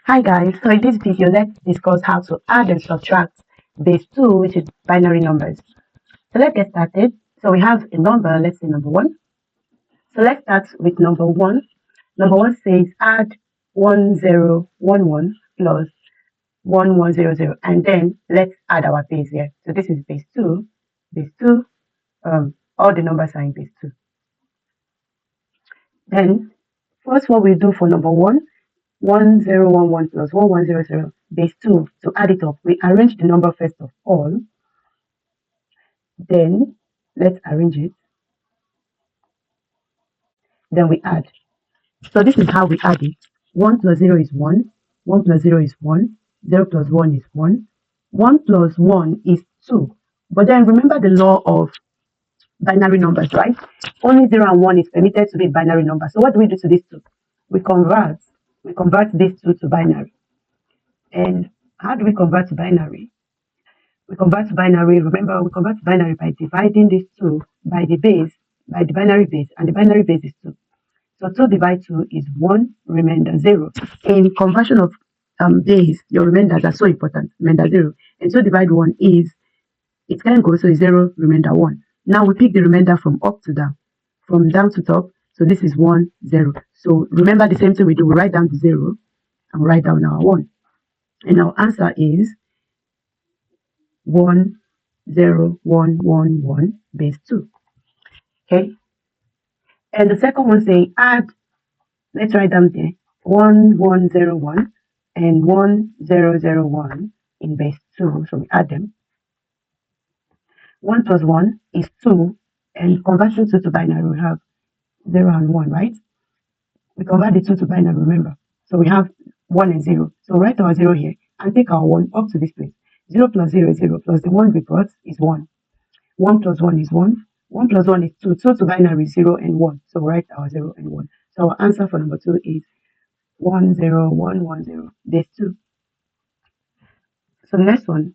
Hi guys, so in this video let's discuss how to add and subtract base 2, which is binary numbers. So let's get started. So we have a number, let's say number 1. So let's start with number 1. Number 1 says add 1011 plus 1100, and then let's add our base here. So this is base 2, all the numbers are in base 2. Then first what we do for number 1, 1011 plus 1100 base 2, to add it up, we arrange the number first of all. Then let's arrange it. Then we add. So this is how we add it. 1 plus 0 is 1. 1 plus 0 is 1. 0 plus 1 is 1. 1 plus 1 is 2. But then remember the law of binary numbers, right? Only 0 and 1 is permitted to be binary numbers. So what do we do to these two? We convert these two to binary. And how do we convert to binary? We convert to binary. Remember, we convert to binary by dividing these two by the base, by the binary base, and the binary base is 2. So 2 divided 2 is 1, remainder 0. In conversion of base, your remainders are so important, remainder 0. And 2 divided 1 is, it can go, so it's 0, remainder 1. Now we pick the remainder from up to down, from down to top. So this is 1, 0. So remember the same thing we do. We write down the 0 and write down our 1. And our answer is 1, 0, 1, 1, 1, base 2. Okay. And the second one say add, let's write down there, 1, 1, 0, 1 and 1, 0, 0, 1 in base 2. So we add them. 1 plus 1 is 2, and converting 2 to binary, we have 0 and 1, right? We convert the 2 to binary, remember. So we have 1 and 0. So write our 0 here and take our 1 up to this place. 0 plus 0 is 0, plus the 1 we got is 1. 1 plus 1 is 1. 1 plus 1 is 2. 2 to binary is 0 and 1. So write our 0 and 1. So our answer for number 2 is 1, 0, 1, 1, 0, base 2. So the next one.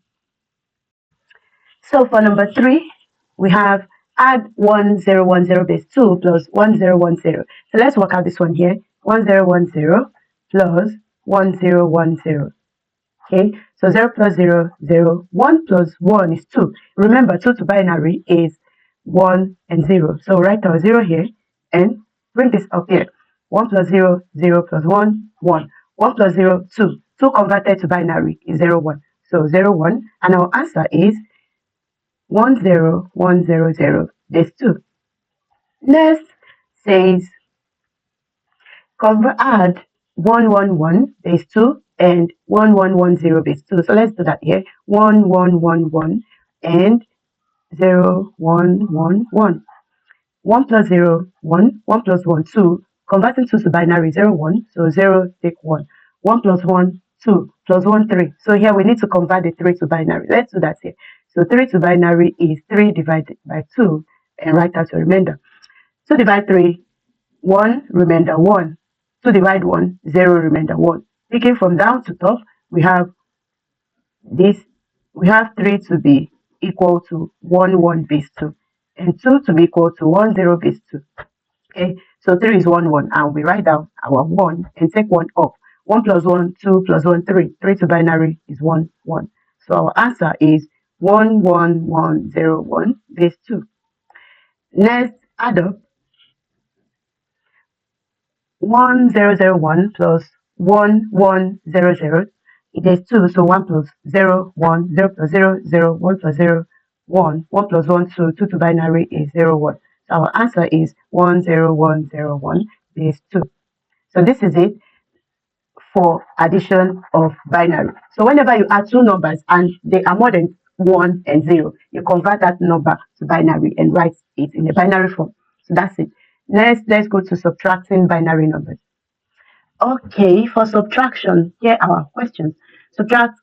So for number 3, we have add 1, 0, 1, 0 base 2 plus 1, 0, 1, 0. So let's work out this one here. 1, 0, 1, 0 plus 1, 0, 1, 0. Okay, so 0 plus 0, 0. 1 plus 1 is 2. Remember, 2 to binary is 1 and 0. So write our 0 here and bring this up here. 1 plus 0, 0 plus 1, 1. 1 plus 0, 2. 2 converted to binary is 0, 1. So 0, 1. And our answer is 1, 0, 1, 0, 0. Base 2. Next says add 1, 1, 1 base 2 and 1, 1, 1, 0 base 2. So let's do that here. 1, 1, 1, 1 and 0, 1, 1, 1. 1 plus 0, 1. 1 plus 1, 2. Converting 2 to binary, 0, 1. So 0, take 1. 1 plus 1, 2. Plus 1, 3. So here we need to convert the 3 to binary. Let's do that here. So 3 to binary is 3 divided by 2. And write out your remainder. 2 divided 3, 1, remainder 1. 2 divided 1, 0, remainder 1. Picking from down to top, we have this. We have 3 to be equal to 1, 1 base 2. And 2 to be equal to 1, 0 base 2. Okay, so 3 is 1, 1. And we write down our 1 and take 1 up. 1 plus 1, 2 plus 1, 3. 3 to binary is 1, 1. So our answer is 1, 1, 1, 0, 1 base 2. Next, add up 1, 0, 0, 1 plus 1, 1, 0, 0. It is 2, so 1 plus 0, 1, 0 plus 0, 0, 1 plus 0, 1. 1 plus 1, 2, 2 to binary is 0, 1. So our answer is 1, 0, 1, 0, 1 base 2. So this is it for addition of binary. So whenever you add two numbers and they are more than 1 and 0, you convert that number to binary and write it in a binary form. So that's it. Next, let's go to subtracting binary numbers. Okay, for subtraction, here are our questions. Subtract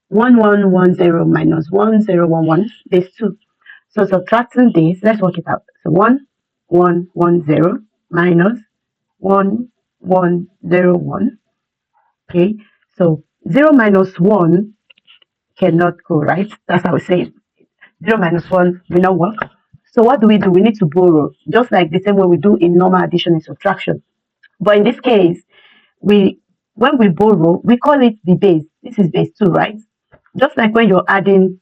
1110 minus 1011 base 2. So subtracting this, let's work it out. So 1110 minus 1101. Okay, so 0 minus 1 cannot go, right? That's how we say it. 0 minus 1 will not work. So what do? We need to borrow, just like the same way we do in normal addition and subtraction. But in this case, we when we borrow, we call it the base. This is base 2, right? Just like when you're adding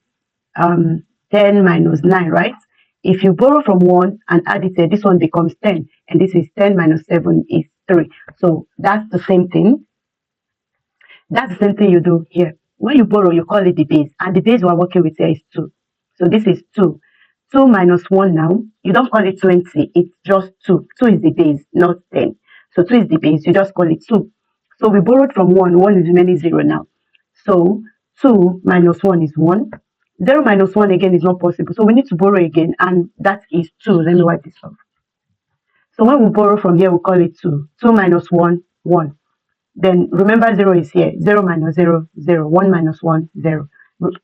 10 minus 9, right? If you borrow from 1 and add it here, this one becomes 10, and this is 10 minus 7 is 3. So that's the same thing. That's the same thing you do here. When you borrow, you call it the base, and the base we're working with here is 2. So this is 2. 2 minus 1 now, you don't call it 20, it's just 2. 2 is the base, not 10. So 2 is the base, you just call it 2. So we borrowed from 1, 1 is remaining 0 now. So 2 minus 1 is 1. 0 minus 1 again is not possible. So we need to borrow again, and that is 2. Let me wipe this off. So when we borrow from here, we call it 2. 2 minus 1, 1. Then remember 0 is here. 0 minus 0, 0. 1 minus 1, 0.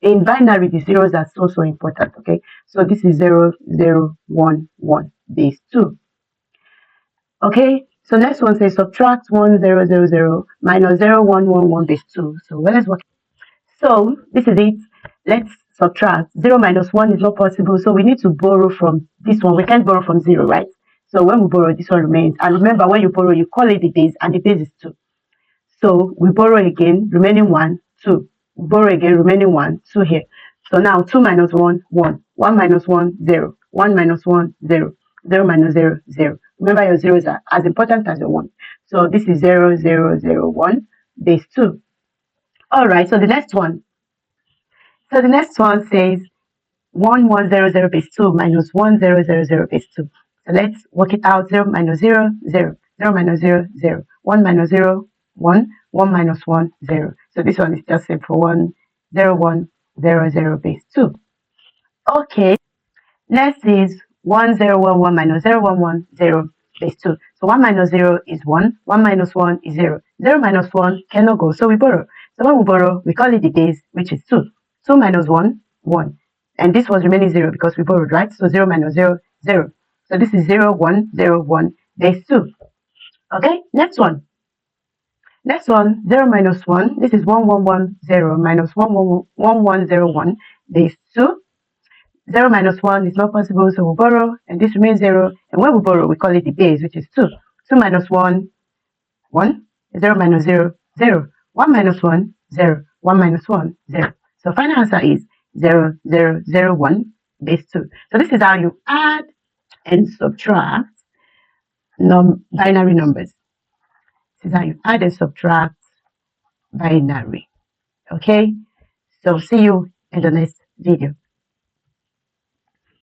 In binary, the zeros are so important, okay? So this is 0, 0, 1, 1, base 2. Okay, so next one says subtract 1, 0, 0, 0, minus 0, 1, 1, 1, base 2. So let's work. So this is it. Let's subtract. 0 minus 1 is not possible, so we need to borrow from this one. We can't borrow from 0, right? So when we borrow, this one remains. And remember, when you borrow, you call it the base, and the base is 2. So we borrow again, remaining 1, 2. We borrow again, remaining 1, 2 here. So now 2 minus 1, 1. 1 minus 1, 0. 1 minus 1, 0. 0 minus 0, 0. Remember, your zeros are as important as your 1. So this is 0, 0, 0, 1, base 2. All right, so the next one. So the next one says 1, 1, 0, 0, base 2 minus 1, 0, 0, 0, base 2. So let's work it out. 0 minus 0, 0. 0 minus 0, 0. 1 minus 0, 1. 1 minus 1, 0. So this one is just simple. 1, 0, 1, 0, 0, base 2. Okay. Next is 1, 0, 1, 1 minus 0, 1, 1, 0, base 2. So 1 minus 0 is 1. 1 minus 1 is 0. 0 minus 1 cannot go, so we borrow. So when we borrow, we call it the base, which is 2. 2 minus 1, 1. And this was remaining 0 because we borrowed, right? So 0 minus 0, 0. So this is 0, 1, 0, 1, base 2. Okay, next one. Next one, 0 minus 1. This is 1, 1, 1, 0 minus 1, 1, 1, 1, 0, 1, base 2. 0 minus 1 is not possible, so we borrow, and this remains 0. And when we borrow, we call it the base, which is 2. 2 minus 1, 1. 0 minus 0, 0. 1 minus 1, 0. 1 minus 1, 0. So final answer is 0, 0, 0, 1, base 2. So this is how you add and subtract binary numbers. This is how you add and subtract binary. Okay? So see you in the next video.